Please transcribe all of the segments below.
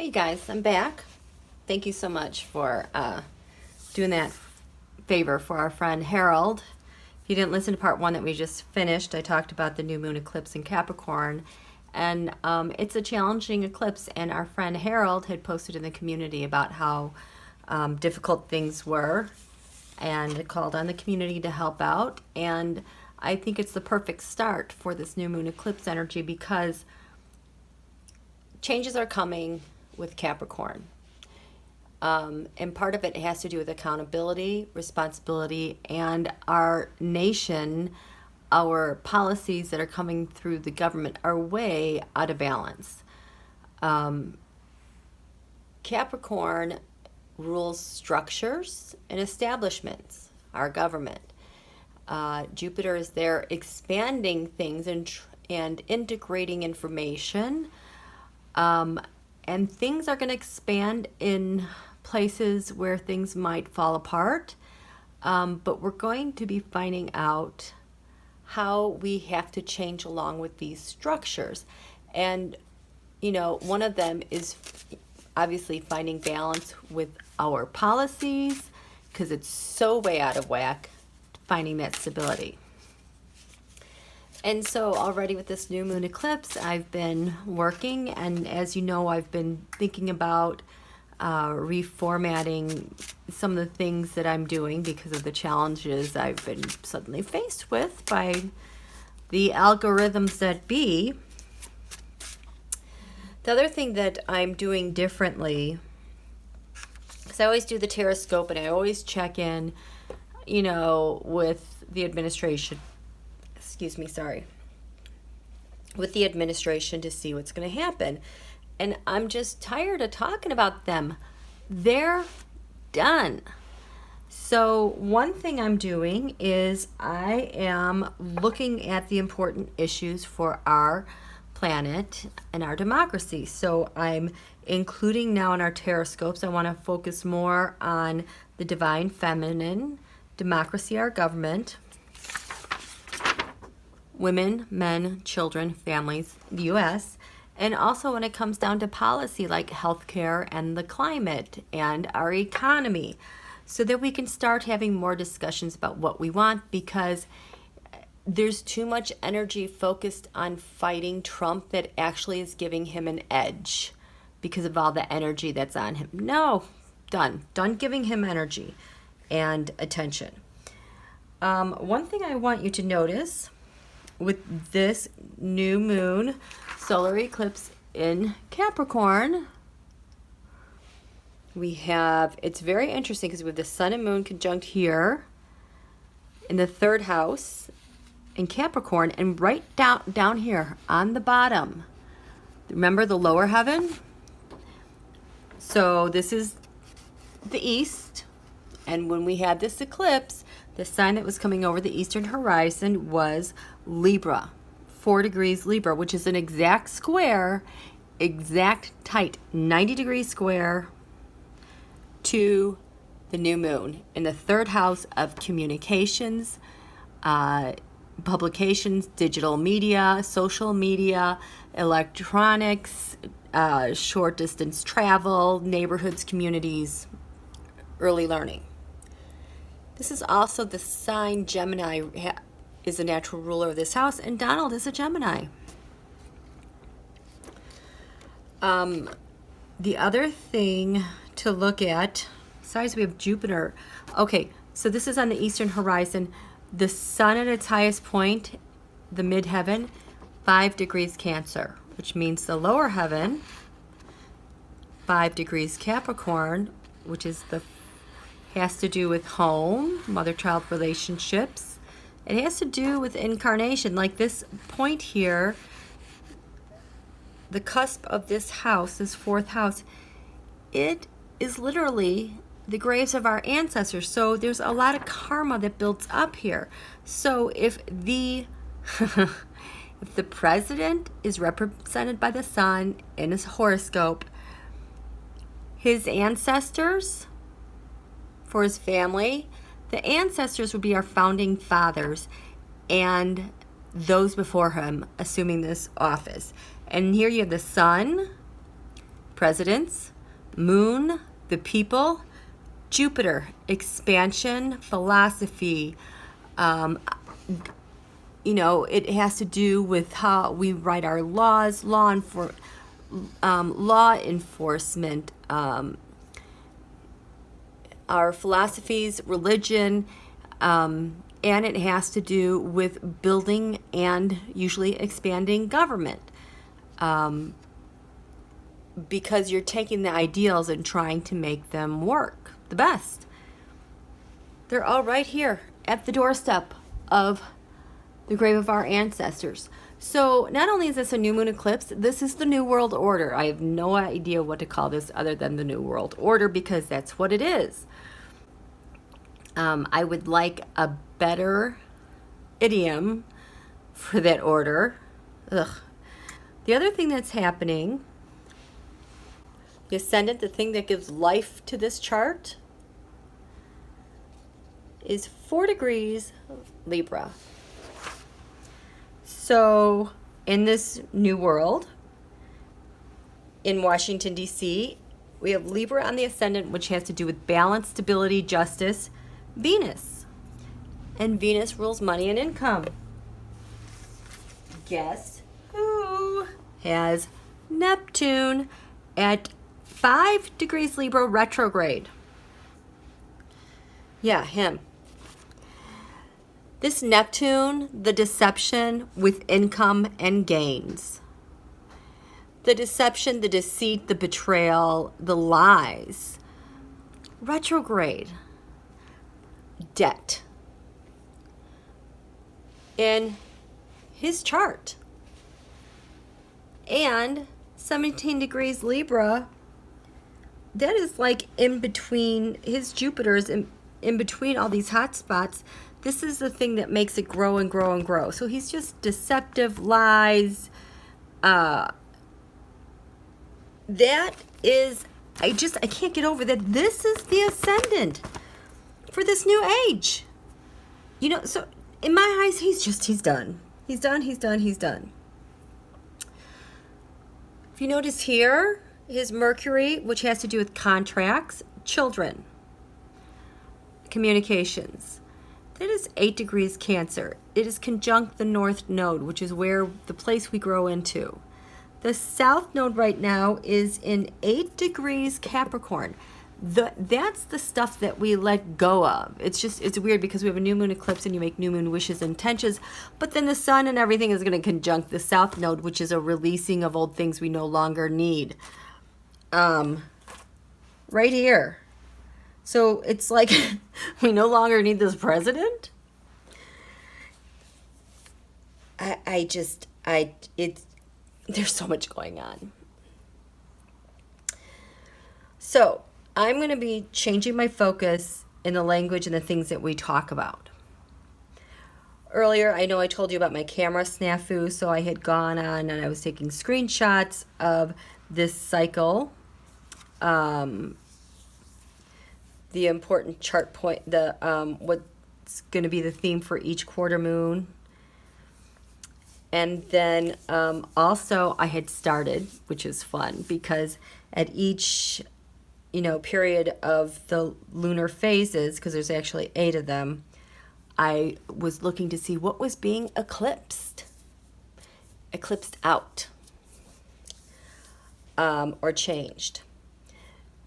Hey guys, I'm back. Thank you so much for doing that favor for our friend Harold. If you didn't listen to part one that we just finished, I talked about the new moon eclipse in Capricorn. And it's a challenging eclipse, and our friend Harold had posted in the community about how difficult things were and called on the community to help out. And I think it's the perfect start for this new moon eclipse energy because changes are coming with Capricorn. And part of it has to do with accountability, responsibility, and our nation, our policies that are coming through the government are way out of balance. Capricorn rules structures and establishments, our government. Jupiter is there expanding things and integrating information. And things are going to expand in places where things might fall apart. But we're going to be finding out how we have to change along with these structures. And, one of them is obviously finding balance with our policies because it's so way out of whack, finding that stability. And so already with this new moon eclipse, I've been working, and as you know, I've been thinking about reformatting some of the things that I'm doing because of the challenges I've been suddenly faced with by the algorithms that be. The other thing that I'm doing differently, because I always do the Tarotstrology and I always check in, with the administration. With the administration to see what's going to happen. And I'm just tired of talking about them. They're done. So one thing I'm doing is I am looking at the important issues for our planet and our democracy. So I'm including now in our Taroscopes, I want to focus more on the divine feminine, democracy, our government, women, men, children, families, the U.S., and also when it comes down to policy like healthcare and the climate and our economy, so that we can start having more discussions about what we want, because there's too much energy focused on fighting Trump that actually is giving him an edge because of all the energy that's on him. No, done giving him energy and attention. One thing I want you to notice with this new moon solar eclipse in Capricorn, it's very interesting because we have the sun and moon conjunct here in the third house in Capricorn, and right down here on the bottom, remember the lower heaven? So this is the east, and when we had this eclipse, the sign that was coming over the eastern horizon was Libra, 4 degrees Libra, which is an exact square, exact tight 90 degree square to the new moon in the third house of communications, publications, digital media, social media, electronics, short distance travel, neighborhoods, communities, early learning. This is also the sign Gemini is a natural ruler of this house, and Donald is a Gemini. The other thing to look at, besides we have Jupiter. Okay, so this is on the eastern horizon. The sun at its highest point, the midheaven, 5 degrees Cancer, which means the lower heaven, 5 degrees Capricorn, which has to do with home, mother-child relationships. It has to do with incarnation. Like this point here, the cusp of this house, this fourth house, it is literally the graves of our ancestors. So there's a lot of karma that builds up here. So if the if the president is represented by the sun in his horoscope, his ancestors, for his family, the ancestors would be our founding fathers and those before him assuming this office. And here you have the sun presidents, moon, the people, Jupiter, expansion, philosophy. You know, it has to do with how we write our laws, law enforcement, our philosophies, religion, and it has to do with building and usually expanding government. Because you're taking the ideals and trying to make them work the best. They're all right here at the doorstep of the grave of our ancestors. So not only is this a new moon eclipse, this is the New World Order. I have no idea what to call this other than the New World Order because that's what it is. I would like a better idiom for that order. Ugh. The other thing that's happening, the ascendant, the thing that gives life to this chart, is 4 degrees Libra. So in this new world, in Washington, D.C., we have Libra on the ascendant, which has to do with balance, stability, justice, Venus. And Venus rules money and income. Guess who has Neptune at 5 degrees Libra retrograde? Yeah, him. This Neptune, the deception with income and gains. The deception, the deceit, the betrayal, the lies. Retrograde. Debt. In his chart. And 17 degrees Libra, that is like in between, his Jupiter's in between all these hot spots. This is the thing that makes it grow and grow and grow. So he's just deceptive, lies. That is, I can't get over that. This is the ascendant for this new age. You know, so in my eyes, he's done. He's done. If you notice here, his Mercury, which has to do with contracts, children, communications. That is 8 degrees Cancer. It is conjunct the North Node, which is where the place we grow into. The South Node right now is in 8 degrees Capricorn. That's the stuff that we let go of. It's weird because we have a new moon eclipse and you make new moon wishes and intentions, but then the sun and everything is going to conjunct the South Node, which is a releasing of old things we no longer need. Right here. So it's like we no longer need this president. There's so much going on. So I'm going to be changing my focus in the language and the things that we talk about. Earlier, I know I told you about my camera snafu, so I had gone on and I was taking screenshots of this cycle. The important chart point, what's going to be the theme for each quarter moon. And then also I had started, which is fun, because at each, period of the lunar phases, because there's actually 8 of them, I was looking to see what was being eclipsed out, or changed.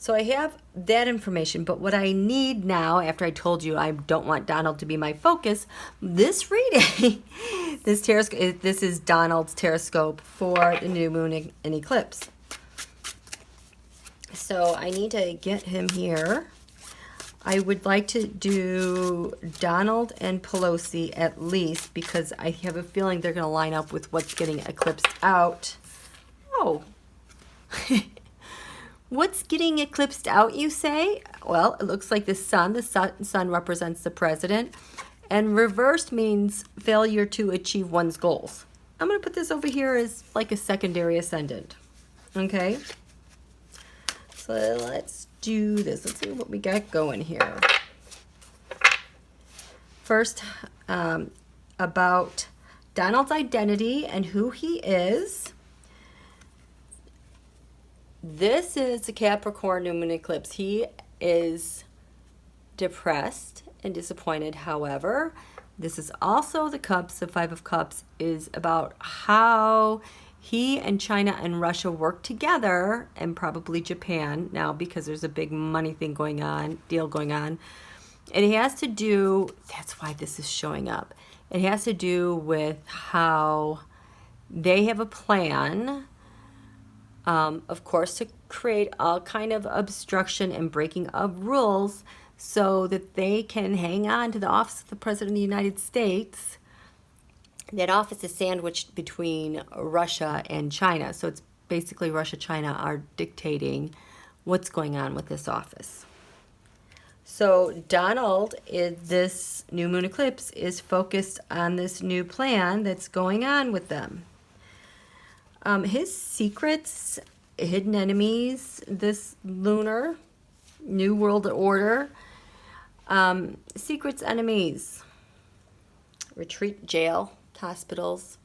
So I have that information, but what I need now, after I told you I don't want Donald to be my focus, this reading, this is Donald's Taroscope for the new moon and eclipse. So I need to get him here. I would like to do Donald and Pelosi at least, because I have a feeling they're going to line up with what's getting eclipsed out. Oh. What's getting eclipsed out, you say? Well, it looks like the sun. The sun represents the president. And reversed means failure to achieve one's goals. I'm going to put this over here as like a secondary ascendant. Okay? So let's do this. Let's see what we got going here. First, about Donald's identity and who he is. this is a Capricorn new moon eclipse. He is depressed and disappointed. However, this is also the cups. The Five of Cups is about how he and China and Russia work together, and probably Japan now, because there's a big money thing going on, deal going on. And it has to do, that's why this is showing up. It has to do with how they have a plan, of course, to create all kind of obstruction and breaking of rules so that they can hang on to the office of the President of the United States. That office is sandwiched between Russia and China. So it's basically Russia, China are dictating what's going on with this office. So Donald, in this new moon eclipse, is focused on this new plan that's going on with them. His secrets, hidden enemies, this lunar new world order, secrets, enemies, retreat, jail, hospitals.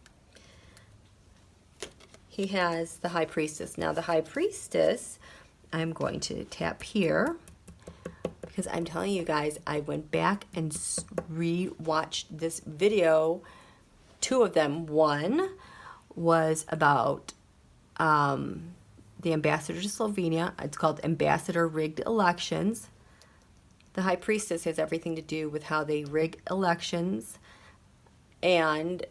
He has the High Priestess. Now the High Priestess, I'm going to tap here because I'm telling you guys, I went back and re-watched this video, two of them. One was about the ambassador to Slovenia. It's called Ambassador Rigged Elections. The High Priestess has everything to do with how they rig elections and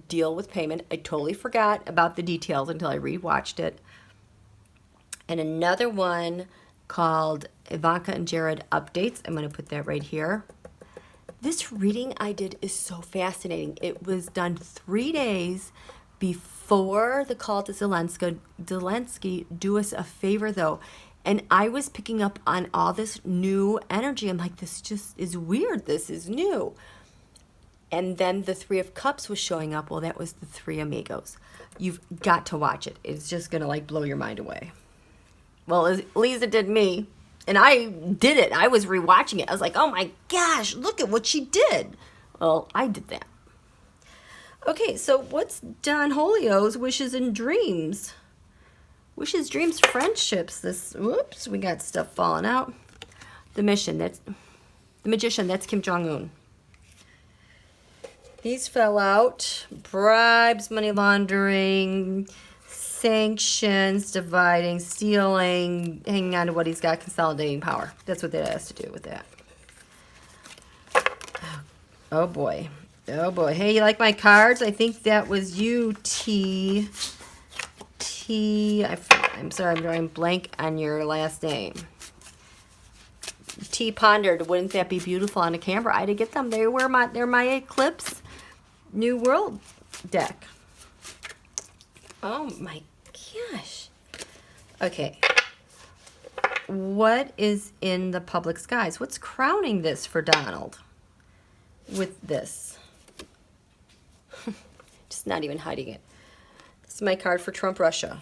deal with payment. I totally forgot about the details until I rewatched it. And another one called Ivanka and Jared Updates. I'm going to put that right here. This reading I did is so fascinating. It was done 3 days before the call to Zelensky. Do us a favor, though. And I was picking up on all this new energy. I'm like, this just is weird. This is new. And then the Three of Cups was showing up. Well, that was the Three Amigos. You've got to watch it. It's just going to like blow your mind away. Well, Lisa did me. And I did it. I was rewatching it. I was like, oh my gosh, look at what she did. Well, I did that. Okay, so what's Don Holio's wishes and dreams? Wishes, dreams, friendships. This, whoops, we got stuff falling out. The Magician, that's Kim Jong-un. These fell out. Bribes, money laundering, sanctions, dividing, stealing, hanging on to what he's got, consolidating power. That's what that has to do with that. Oh boy. Oh boy. Hey, you like my cards? I think that was you, T. I'm sorry, I'm drawing blank on your last name. T pondered, wouldn't that be beautiful on a camera? I had to get them. They're my Eclipse New World deck. Oh my gosh. Okay. What is in the public skies? What's crowning this for Donald with this? Just not even hiding it. This is my card for Trump Russia.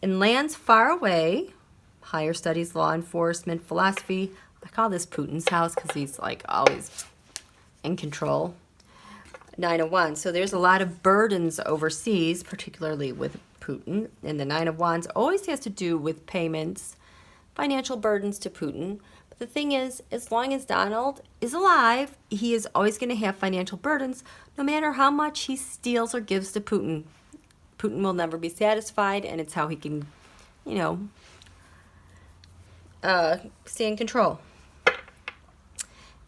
In lands far away, higher studies, law enforcement, philosophy. I call this Putin's house because he's like always in control. 9 of Wands. So there's a lot of burdens overseas, particularly with Putin. And the 9 of Wands always has to do with payments, financial burdens to Putin. But the thing is, as long as Donald is alive, he is always going to have financial burdens, no matter how much he steals or gives to Putin. Putin will never be satisfied, and it's how he can, stay in control.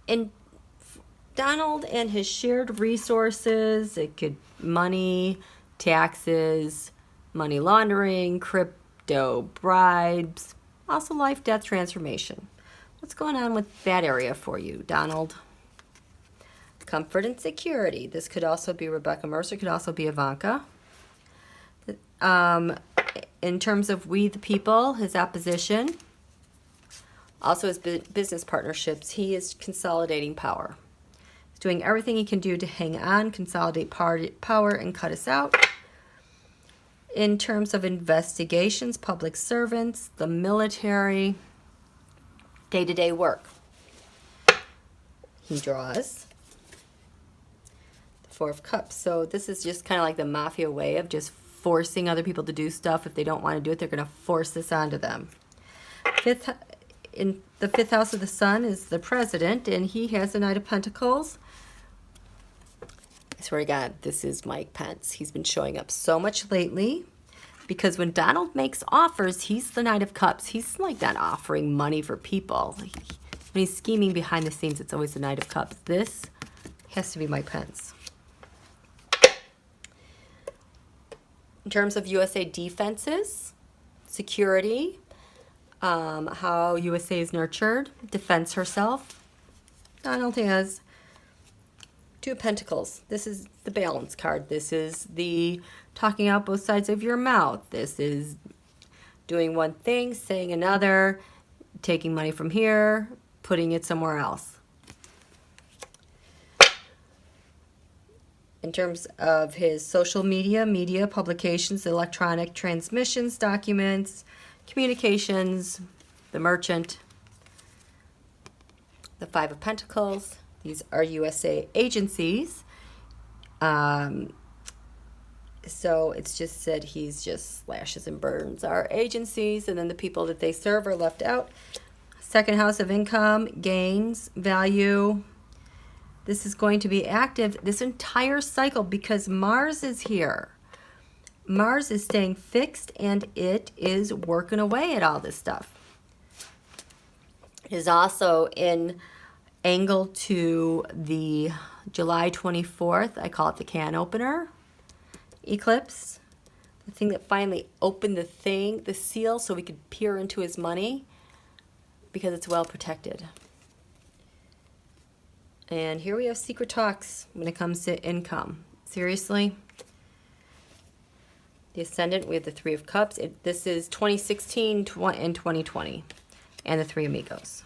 And Donald and his shared resources, it could money, taxes, money laundering, crypto, bribes, also life, death, transformation. What's going on with that area for you, Donald? Comfort and security. This could also be Rebecca Mercer, could also be Ivanka. In terms of we the people, his opposition, also his business partnerships, he is consolidating power. He's doing everything he can do to hang on, consolidate power, and cut us out. In terms of investigations, public servants, the military, day-to-day work. He draws the Four of Cups. So this is just kind of like the mafia way of just forcing other people to do stuff. If they don't want to do it, they're going to force this onto them. In the fifth house of the sun is the president, and he has the Knight of Pentacles. I swear to God, this is Mike Pence. He's been showing up so much lately because when Donald makes offers, he's the Knight of Cups. He's like not offering money for people. When he's scheming behind the scenes, it's always the Knight of Cups. This has to be Mike Pence. In terms of USA defenses, security, how USA is nurtured, defends herself, Donald has Two of Pentacles. This is the balance card. This is the talking out both sides of your mouth. This is doing one thing, saying another, taking money from here, putting it somewhere else. In terms of his social media publications, electronic transmissions, documents, communications, the Merchant, the Five of Pentacles. These are USA agencies. So it's just said he's just slashes and burns our agencies, and then the people that they serve are left out. Second house of income, gains, value. This is going to be active this entire cycle because Mars is here. Mars is staying fixed, and it is working away at all this stuff. It is also in angle to the July 24th. I call it the can opener. Eclipse. The thing that finally opened the seal, so we could peer into his money because it's well protected. And here we have secret talks when it comes to income. Seriously? The Ascendant, we have the Three of Cups. This is 2016 and 2020. And the Three Amigos.